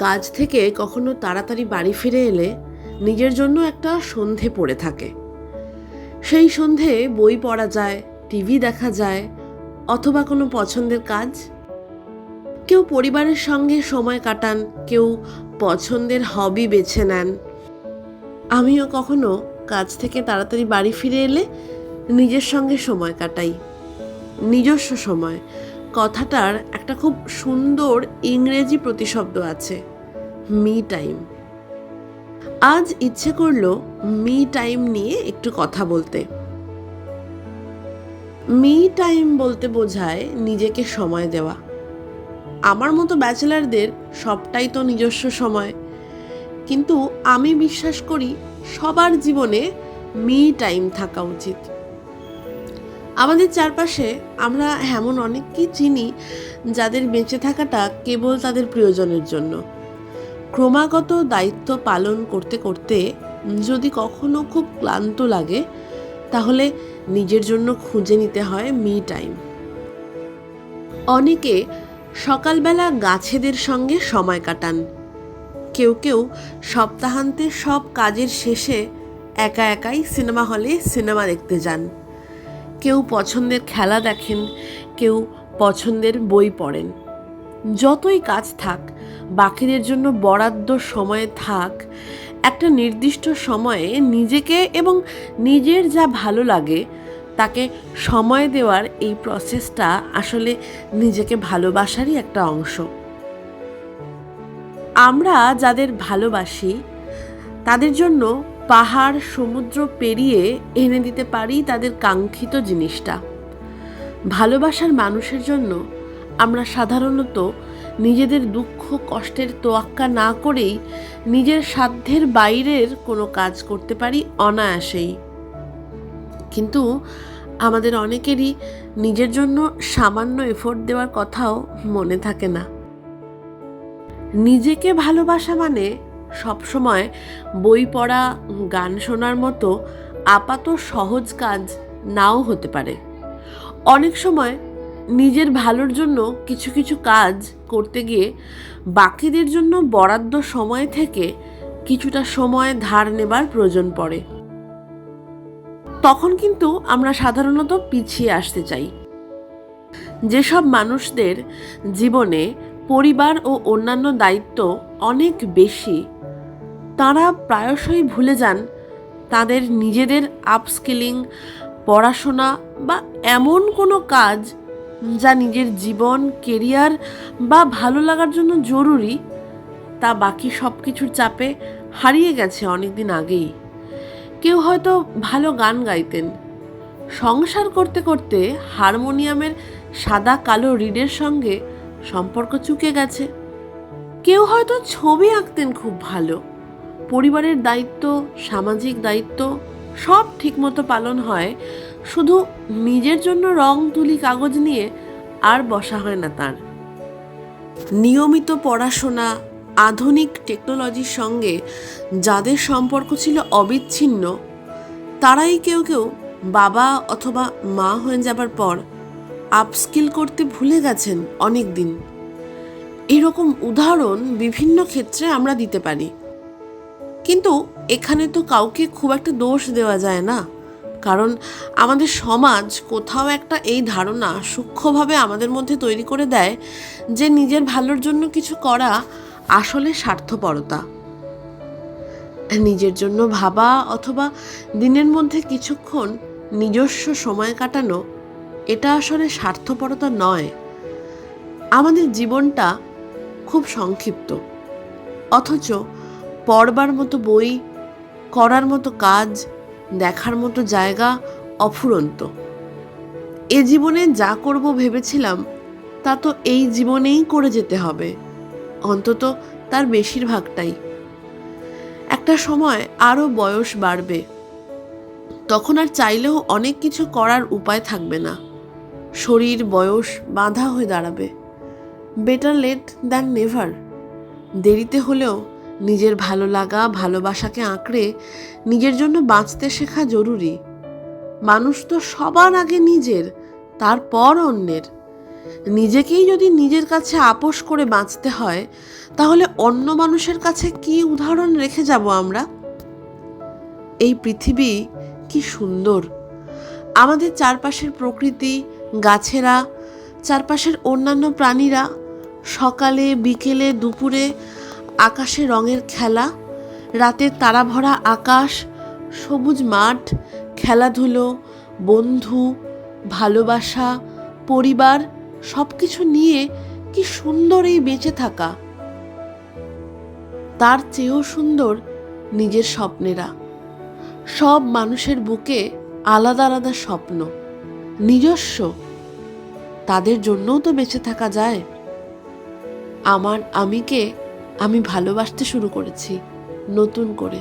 কাজ থেকে কখনো তাড়াতাড়ি বাড়ি ফিরে এলে নিজের জন্য একটা সন্ধে পড়ে থাকে। সেই সন্ধে বই পড়া যায়, টিভি দেখা যায়, অথবা কোনো পছন্দের কাজ। কেউ পরিবারের সঙ্গে সময় কাটান, কেউ পছন্দের হবি বেছে নেন। আমিও কখনো কাজ থেকে তাড়াতাড়ি বাড়ি ফিরে এলে নিজের সঙ্গে সময় কাটাই। নিজস্ব সময় কথাটার একটা খুব সুন্দর ইংরেজি প্রতিশব্দ আছে, মি টাইম। আজ ইচ্ছে করলো মি টাইম নিয়ে একটু কথা বলতে। মি টাইম বলতে বোঝায় নিজেকে সময় দেওয়া। আমার মতো ব্যাচেলারদের সবটাই তো নিজস্ব সময়, কিন্তু আমি বিশ্বাস করি সবার জীবনে মি টাইম থাকা উচিত। আমাদের চারপাশে আমরা এমন অনেককেই চিনি যাদের বেঁচে থাকাটা কেবল তাদের প্রয়োজনের জন্য। ক্রমাগত দায়িত্ব পালন করতে করতে যদি কখনো খুব ক্লান্ত লাগে, তাহলে নিজের জন্য খুঁজে নিতে হয় মি টাইম। অনেকে সকালবেলা গাছেদের সঙ্গে সময় কাটান। কেউ কেউ সপ্তাহান্তে সব কাজের শেষে একা একাই সিনেমা হলে সিনেমা দেখতে যান। কেউ পছন্দের খেলা দেখেন, কেউ পছন্দের বই পড়েন। যতই কাজ থাক, বাকিদের জন্য বরাদ্দ সময়ে থাক, একটা নির্দিষ্ট সময়ে নিজেকে এবং নিজের যা ভালো লাগে তাকে সময় দেওয়ার এই প্রসেসটা আসলে নিজেকে ভালোবাসারই একটা অংশ। আমরা যাদের ভালোবাসি তাদের জন্য পাহাড় সমুদ্র পেরিয়ে এনে দিতে পারি তাদের কাঙ্ক্ষিত জিনিসটা। ভালোবাসার মানুষের জন্য আমরা সাধারণত নিজেদের দুঃখ কষ্টের তোয়াক্কা না করেই নিজের সাধ্যের বাইরের কোনো কাজ করতে পারি অনায়াসেই। কিন্তু আমাদের অনেকেরই নিজের জন্য সামান্য এফোর্ট দেওয়ার কথাও মনে থাকে না। নিজেকে ভালোবাসা মানে সবসময় বই পড়া, গান শোনার মতো আপাত সহজ কাজ নাও হতে পারে। অনেক সময় নিজের ভালোর জন্য কিছু কিছু কাজ করতে গিয়ে বাকিদের জন্য বরাদ্দ সময় থেকে কিছুটা সময় ধার নেবার প্রয়োজন পড়ে। তখন কিন্তু আমরা সাধারণত পিছিয়ে আসতে চাই। যেসব মানুষদের জীবনে পরিবার ও অন্যান্য দায়িত্ব অনেক বেশি, তারা প্রায়শই ভুলে যান তাদের নিজেদের আপস্কিলিং, পড়াশোনা বা এমন কোনো কাজ যা নিজের জীবন, কেরিয়ার বা ভালো লাগার জন্য জরুরি, তা বাকি সব কিছুর চাপে হারিয়ে গেছে অনেক দিন আগেই। কেউ হয়তো ভালো গান গাইতেন, সংসার করতে করতে হারমোনিয়ামের সাদা কালো রিডের সঙ্গে সম্পর্ক চুকে গেছে। কেউ হয়তো ছবি আঁকতেন খুব ভালো, পরিবারের দায়িত্ব, সামাজিক দায়িত্ব সব ঠিকমতো পালন হয়, শুধু নিজের জন্য রং তুলি কাগজ নিয়ে আর বসা হয় না তার। নিয়মিত পড়াশোনা, আধুনিক টেকনোলজির সঙ্গে যাদের সম্পর্ক ছিল অবিচ্ছিন্ন, তারাই কেউ কেউ বাবা অথবা মা হয়ে যাবার পর আপস্কিল করতে ভুলে গেছেন অনেক দিন। এরকম উদাহরণ বিভিন্ন ক্ষেত্রে আমরা দিতে পারি। কিন্তু এখানে তো কাউকে খুব একটা দোষ দেওয়া যায় না, কারণ আমাদের সমাজ কোথাও একটা এই ধারণা সূক্ষ্মভাবে আমাদের মধ্যে তৈরি করে দেয় যে নিজের ভালোর জন্য কিছু করা আসলে স্বার্থপরতা। নিজের জন্য ভাবা অথবা দিনের মধ্যে কিছুক্ষণ নিজস্ব সময় কাটানো, এটা আসলে স্বার্থপরতা নয়। আমাদের জীবনটা খুব সংক্ষিপ্ত, অথচ পড়বার মতো বই, করার মতো কাজ, দেখার মতো জায়গা অফুরন্ত। এ জীবনে যা করব ভেবেছিলাম তা তো এই জীবনেই করে যেতে হবে, অন্তত তার বেশিরভাগটাই। একটা সময় আরও বয়স বাড়বে, তখন আর চাইলেও অনেক কিছু করার উপায় থাকবে না। শরীর, বয়স বাঁধা হয়ে দাঁড়াবে। Better late than never. দেরিতে হলেও নিজের ভালো লাগা, ভালোবাসাকে আঁকড়ে নিজের জন্য বাঁচতে শেখা জরুরি। মানুষ তো সবার আগে নিজের, তারপর অন্যের। নিজেকেই যদি নিজের কাছে আপোস করে বাঁচতে হয়, তাহলে অন্য মানুষের কাছে কি উদাহরণ রেখে যাব আমরা? এই পৃথিবী কি সুন্দর! আমাদের চারপাশের প্রকৃতি, গাছেরা, চারপাশের অন্যান্য প্রাণীরা, সকালে বিকেলে দুপুরে আকাশে রঙের খেলা, রাতের তারাভরা আকাশ, সবুজ মাঠ, খেলাধুলো, বন্ধু, ভালোবাসা, পরিবার, সব কিছু নিয়ে কি সুন্দর এই বেঁচে থাকা। তার চেয়েও সুন্দর নিজের স্বপ্নেরা। সব মানুষের বুকে আলাদা আলাদা স্বপ্ন, নিজস্ব। তাদের জন্যও তো বেঁচে থাকা যায়। আমার আমিকে আমি ভালোবাসতে শুরু করেছি নতুন করে।